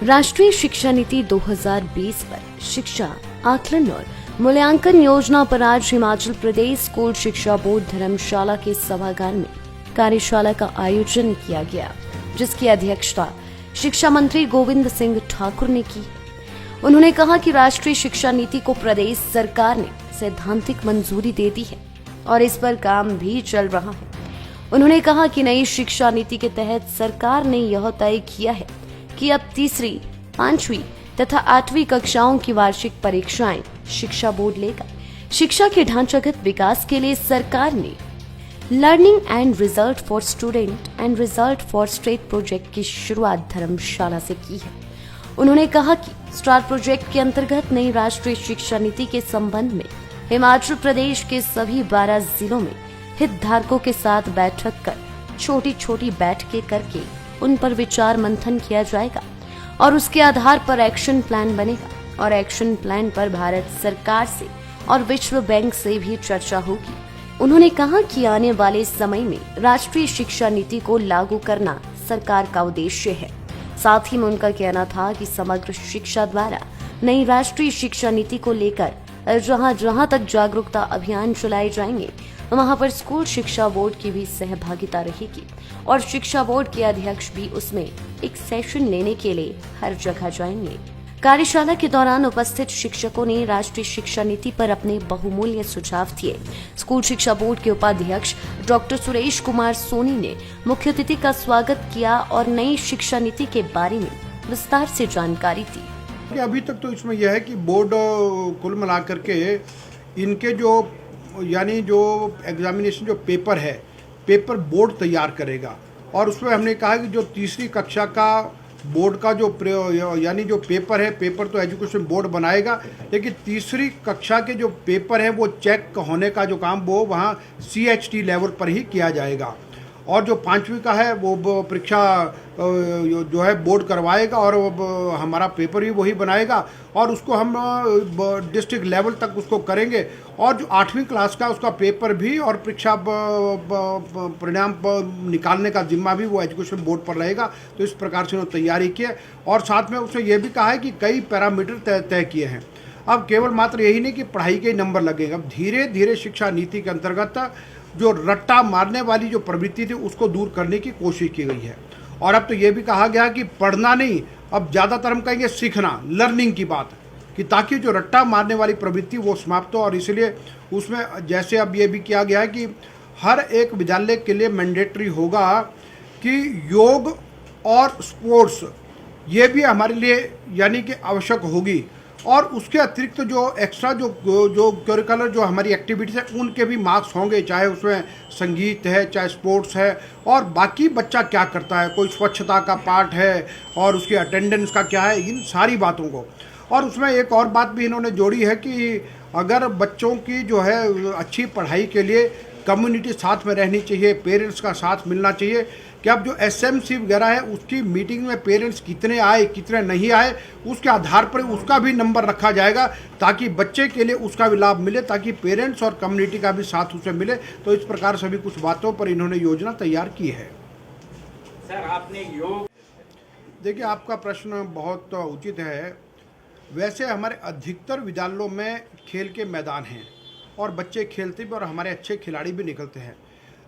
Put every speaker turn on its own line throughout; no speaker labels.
राष्ट्रीय शिक्षा नीति 2020 पर शिक्षा आकलन और मूल्यांकन योजना पर आज हिमाचल प्रदेश स्कूल शिक्षा बोर्ड धर्मशाला के सभागार में कार्यशाला का आयोजन किया गया, जिसकी अध्यक्षता शिक्षा मंत्री गोविंद सिंह ठाकुर ने की। उन्होंने कहा कि राष्ट्रीय शिक्षा नीति को प्रदेश सरकार ने सैद्धांतिक मंजूरी दे दी है और इस पर काम भी चल रहा है। उन्होंने कहा कि नई शिक्षा नीति के तहत सरकार ने यह तय किया है कि अब तीसरी, 5वीं तथा 8वीं कक्षाओं की वार्षिक परीक्षाएं शिक्षा बोर्ड लेगा। शिक्षा के ढांचागत विकास के लिए सरकार ने learning and result for student and result for state project की शुरुआत धर्मशाला से की है। उन्होंने कहा कि स्टार प्रोजेक्ट के अंतर्गत नई राष्ट्रीय शिक्षा नीति के संबंध में हिमाचल प्रदेश के सभी 12 जिलों में हितधारकों के साथ बैठक कर छोटी छोटी बैठकें करके उन पर विचार मंथन किया जाएगा और उसके आधार पर एक्शन प्लान बनेगा और एक्शन प्लान पर भारत सरकार से और विश्व बैंक से भी चर्चा होगी। उन्होंने कहा कि आने वाले समय में राष्ट्रीय शिक्षा नीति को लागू करना सरकार का उद्देश्य है। साथ ही में उनका कहना था कि समग्र शिक्षा द्वारा नई राष्ट्रीय शिक्षा नीति को लेकर जहां जहां तक जागरूकता अभियान चलाए जाएंगे, वहां पर स्कूल शिक्षा बोर्ड की भी सहभागिता रहेगी और शिक्षा बोर्ड के अध्यक्ष भी उसमें एक सेशन लेने के लिए हर जगह जाएंगे। कार्यशाला के दौरान उपस्थित शिक्षकों ने राष्ट्रीय शिक्षा नीति पर अपने बहुमूल्य सुझाव दिए। स्कूल शिक्षा बोर्ड के उपाध्यक्ष डॉक्टर सुरेश कुमार सोनी ने मुख्य अतिथि का स्वागत किया और नई शिक्षा नीति के बारे में विस्तार से जानकारी दी।
अभी तक तो इसमें यह है कि बोर्ड कुल मिलाकर के इनके जो एग्जामिनेशन जो पेपर है, पेपर बोर्ड तैयार करेगा और उसमें हमने कहा कि जो तीसरी कक्षा का बोर्ड का जो पेपर है, पेपर तो एजुकेशन बोर्ड बनाएगा, लेकिन तीसरी कक्षा के जो पेपर है वो चेक होने का जो काम वो वहाँ CHT लेवल पर ही किया जाएगा और जो 5वीं का है वो परीक्षा जो है बोर्ड करवाएगा और हमारा पेपर भी वही बनाएगा और उसको हम डिस्ट्रिक्ट लेवल तक उसको करेंगे और जो 8वीं क्लास का उसका पेपर भी और परीक्षा परिणाम निकालने का जिम्मा भी वो एजुकेशन बोर्ड पर रहेगा। तो इस प्रकार से उन्होंने तैयारी की है और साथ में उसने ये भी कहा है कि कई पैरामीटर तय किए हैं। अब केवल मात्र यही नहीं कि पढ़ाई के नंबर लगेगा, अब धीरे धीरे शिक्षा नीति के अंतर्गत जो रट्टा मारने वाली जो प्रवृत्ति थी उसको दूर करने की कोशिश की गई है और अब तो ये भी कहा गया कि पढ़ना नहीं, अब ज़्यादातर हम कहेंगे सीखना, लर्निंग की बात, कि ताकि जो रट्टा मारने वाली प्रवृत्ति वो समाप्त हो। और इसलिए उसमें जैसे अब ये भी किया गया है कि हर एक विद्यालय के लिए मैंडेटरी होगा कि योग और स्पोर्ट्स ये भी हमारे लिए यानी कि आवश्यक होगी और उसके अतिरिक्त जो एक्स्ट्रा जो करिकुलर जो हमारी एक्टिविटीज़ है उनके भी मार्क्स होंगे, चाहे उसमें संगीत है, चाहे स्पोर्ट्स है और बाकी बच्चा क्या करता है, कोई स्वच्छता का पार्ट है और उसकी अटेंडेंस का क्या है, इन सारी बातों को। और उसमें एक और बात भी इन्होंने जोड़ी है कि अगर बच्चों की जो है अच्छी पढ़ाई के लिए कम्युनिटी साथ में रहनी चाहिए, पेरेंट्स का साथ मिलना चाहिए कि अब जो SMC वगैरह है उसकी मीटिंग में पेरेंट्स कितने आए कितने नहीं आए उसके आधार पर उसका भी नंबर रखा जाएगा ताकि बच्चे के लिए उसका भी लाभ मिले, ताकि पेरेंट्स और कम्युनिटी का भी साथ उसे मिले। तो इस प्रकार से भी कुछ बातों पर इन्होंने योजना तैयार की है।
सर, आपने योग,
देखिए आपका प्रश्न बहुत उचित है। वैसे हमारे अधिकतर विद्यालयों में खेल के मैदान हैं और बच्चे खेलते भी और हमारे अच्छे खिलाड़ी भी निकलते हैं,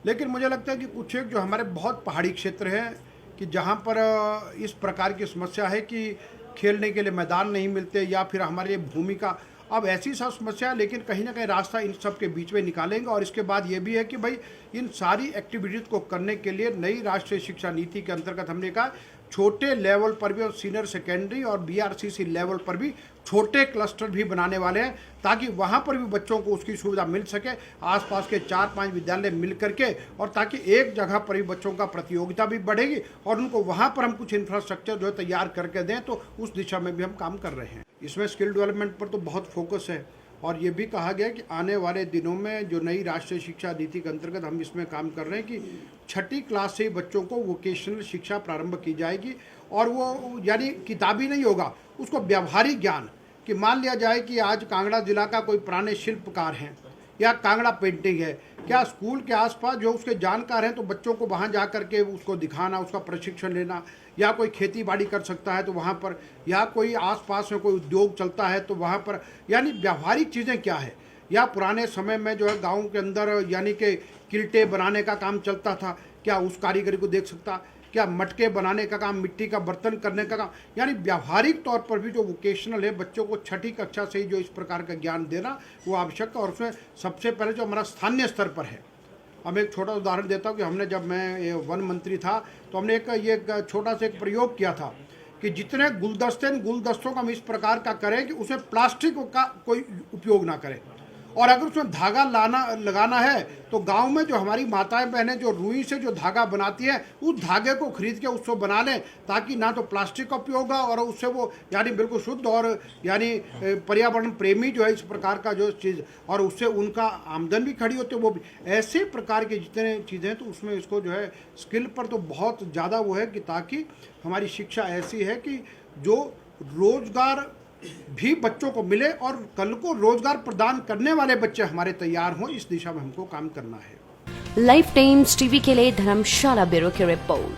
लेकिन मुझे लगता है कि कुछ एक जो हमारे बहुत पहाड़ी क्षेत्र हैं कि जहाँ पर इस प्रकार की समस्या है कि खेलने के लिए मैदान नहीं मिलते या फिर हमारे भूमि का, अब ऐसी सब समस्या है, लेकिन कहीं ना कहीं रास्ता इन सब के बीच में निकालेंगे। और इसके बाद ये भी है कि भाई इन सारी एक्टिविटीज़ को करने के लिए नई राष्ट्रीय शिक्षा नीति के अंतर्गत हमने कहा छोटे लेवल पर भी और सीनियर सेकेंडरी और BRCC लेवल पर भी छोटे क्लस्टर भी बनाने वाले हैं ताकि वहाँ पर भी बच्चों को उसकी सुविधा मिल सके, आसपास के 4-5 विद्यालय मिल करके, और ताकि एक जगह पर भी बच्चों का प्रतियोगिता भी बढ़ेगी और उनको वहाँ पर हम कुछ इंफ्रास्ट्रक्चर जो है तैयार करके दें। तो उस दिशा में भी हम काम कर रहे हैं। इसमें स्किल डेवलपमेंट पर तो बहुत फोकस है और ये भी कहा गया कि आने वाले दिनों में जो नई राष्ट्रीय शिक्षा नीति के अंतर्गत हम इसमें काम कर रहे हैं कि 6ठी क्लास से ही बच्चों को वोकेशनल शिक्षा प्रारंभ की जाएगी और वो यानी किताबी नहीं होगा, उसको व्यावहारिक ज्ञान, कि मान लिया जाए कि आज कांगड़ा जिला का कोई पुराने शिल्पकार हैं या कांगड़ा पेंटिंग है क्या स्कूल के आसपास जो उसके जानकार हैं तो बच्चों को वहाँ जा कर के उसको दिखाना, उसका प्रशिक्षण लेना, या कोई खेती बाड़ी कर सकता है तो वहाँ पर, या कोई आसपास में कोई उद्योग चलता है तो वहाँ पर, यानी व्यावहारिक चीज़ें क्या है। या पुराने समय में जो है गाँव के अंदर यानी कि किल्टे बनाने का काम चलता था, क्या उस कारीगरी को देख सकता, क्या मटके बनाने का काम, मिट्टी का बर्तन करने का काम, यानी व्यावहारिक तौर पर भी जो वोकेशनल है, बच्चों को छठी कक्षा से ही जो इस प्रकार का ज्ञान देना वो आवश्यक है। और उसमें सबसे पहले जो हमारा स्थानीय स्तर पर है, हम एक छोटा उदाहरण देता हूँ कि हमने जब मैं वन मंत्री था तो हमने एक छोटा सा एक प्रयोग किया था कि जितने गुलदस्तों का हम इस प्रकार का करें कि उसमें प्लास्टिक का कोई उपयोग ना करें, और अगर उसमें धागा लगाना है तो गांव में जो हमारी माताएं बहनें जो रुई से जो धागा बनाती हैं उस धागे को खरीद के उसको बना लें, ताकि ना तो प्लास्टिक का उपयोग होगा और उससे वो यानी बिल्कुल शुद्ध और यानी पर्यावरण प्रेमी जो है इस प्रकार का जो चीज़, और उससे उनका आमदन भी खड़ी होती है। वो भी ऐसे प्रकार के जितने चीज़ें हैं तो उसमें इसको जो है स्किल पर तो बहुत ज़्यादा वो है कि ताकि हमारी शिक्षा ऐसी है कि जो रोज़गार भी बच्चों को मिले और कल को रोजगार प्रदान करने वाले बच्चे हमारे तैयार हों, इस दिशा में हमको काम करना है।
लाइफ टाइम्स टीवी के लिए धर्मशाला ब्यूरो की रिपोर्ट।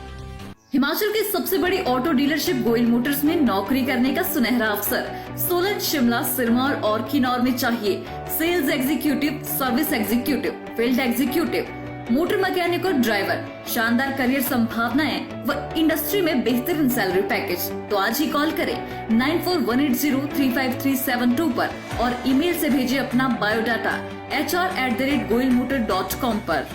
हिमाचल की सबसे बड़ी ऑटो डीलरशिप गोयल मोटर्स में नौकरी करने का सुनहरा अवसर। सोलन, शिमला, सिरमौर और किन्नौर में चाहिए sales executive, service executive, field executive, motor mechanic और ड्राइवर। शानदार करियर संभावनाएं व इंडस्ट्री में बेहतरीन सैलरी पैकेज। तो आज ही कॉल करें 9418035372 पर और ईमेल से भेजिए अपना बायोडाटा hr@goilmotor.com पर।